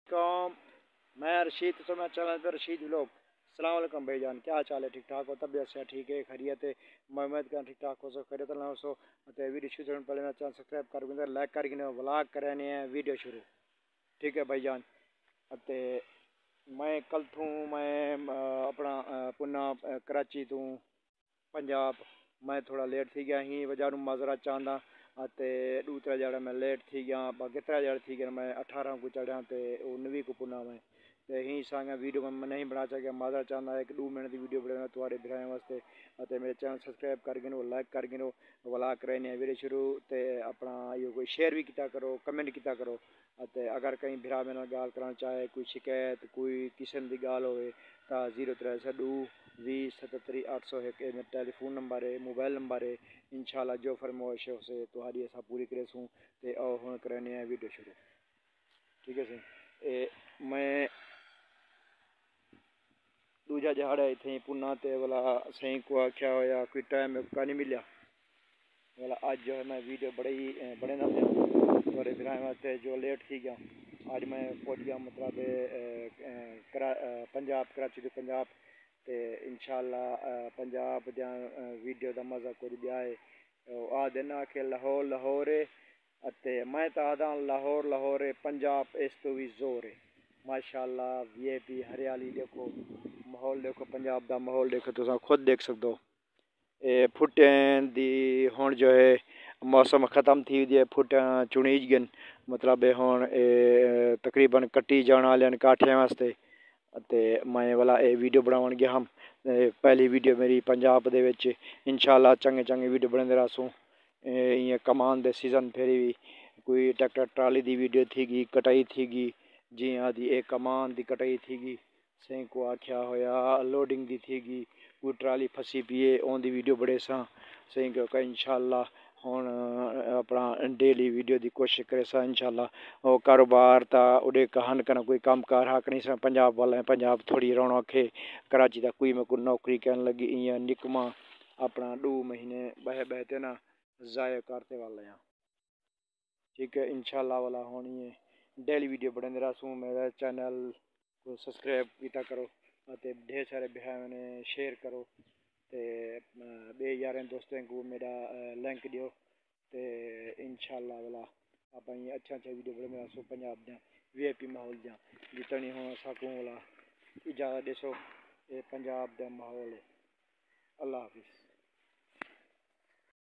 कौम मैं रशीद तो मैं चैनल पर रशीद व्लॉग। अस्सलाम वालेकुम भाईजान, क्या चाल है? ठीक ठाक हो? तबीयत से ठीक है? खैरियत है? मैं उम्मीद कर ठीक ठाक हो सो खैरियत ना हो सो। वीडियो शुरू करने पहले मेरा चैनल सब्सक्राइब कर दें, लाइक करके व्लॉग करने हैं वीडियो शुरू। ठीक है भाईजान। ते मैं कल थूँ मैं अपना पुन्ना कराची तू पंजाब मैं थोड़ा लेट थी गया ही वजह माजरा चाहता ते दू त्रै जड़ा मैं लेट थी गया बाकी त्रै जड़े थी गए मैं 18 को चढ़िया तो 19 को पुना मैं तो ही सागा वीडियो मैं नहीं बना सकिया माजरा चाहता एक 2 मिनट की वीडियो बनाना थोड़े दिखाने वास्ते मेरे चैनल सब्सक्राइब कर गिनो लाइक कर गिनो व्लॉग कराने वीडियो शुरू तो अपना यो कोई शेयर भी किया करो कमेंट किया करो। अगर कहीं भरा मेरे गाल कराना चाहे कोई शिकायत कोई किस्म की गाल हो 0302 20 77 801 मेरा टेलीफोन नंबर है मोबाइल नंबर है। इंशाल्लाह जो फरमाइश है उसे तुम्हारी असा पूरी करे सूँ तो हम करने वीडियो शुरू। ठीक है सी मैं दूजा जहाड़ा इतने पुना तो वाला सही को आख्या होया कोई टाइम का नहीं मिला वाला अज जो है मैं वीडियो बड़े ना थोड़े फिर वास्ते जो लेट थी गया अज मैं पहुँच गया मतलब पंजाब कराची तो पंजाब तो इंशाल्लाह पंजाब दिया वीडियो का मज़ा कुछ दिया है आ देना कि लाहौर लाहौर है मैं तो आदा लाहौर लाहौर है पंजाब इस तो भी जोर है माशाल्लाह वीआईपी हरियाली देखो माहौल देखो पंजाब का माहौल देखो तुम खुद देख सकते हो। फुटें दी हुण जो है मौसम ख़त्म थी दी फुट चुनीज गन मतलब हुण तकरीबन कट्टी जाने वाले काठियां वास्ते मैं वाला वीडियो बनावन गया हम पहली वीडियो मेरी पंजाब दे विच इंशाल्लाह चंगे चंगे वीडियो बनाते रसूँ। इं कमान दे सीजन फेरी भी कोई ट्रैक्टर ट्राली की वीडियो थी कटाई थी जी आदि एक कमान की कटाई थी सही को आख्या होया लोडिंग की थी कोई ट्राली फसी पी उनकी वीडियो बड़े सही क्योंकि इंशाल्लाह हुण अपना डेली वीडियो की कोशिश करे सा इंशाल्लाह और कारोबार ता उड़े कहन कना कोई काम कार हक नहीं सा पंजाब वाले पंजाब थोड़ी रौनक है कराची तक कोई मैं कोई नौकरी कहन लगी इं निकमा अपना 2 महीने बह बहते ना ज़ाय करते वाले हैं। ठीक है इंशाल्लाह वाला होनी है डेली वीडियो बनाते रहूँ मेरा चैनल को सब्सक्राइब किया करो ढेर सारे भाई ने शेयर करो तो बे यार दोस्तों को मेरा लिंक दियो तो इंशाल्लाह वाला आप अच्छा अच्छा वीडियो बनाते रहूँ पंजाब दियाँ वीआईपी माहौल दियाँ जितनी हो सकूँ वाला इजाज़त दसो ये पंजाब का माहौल है। अल्लाह हाफिज़।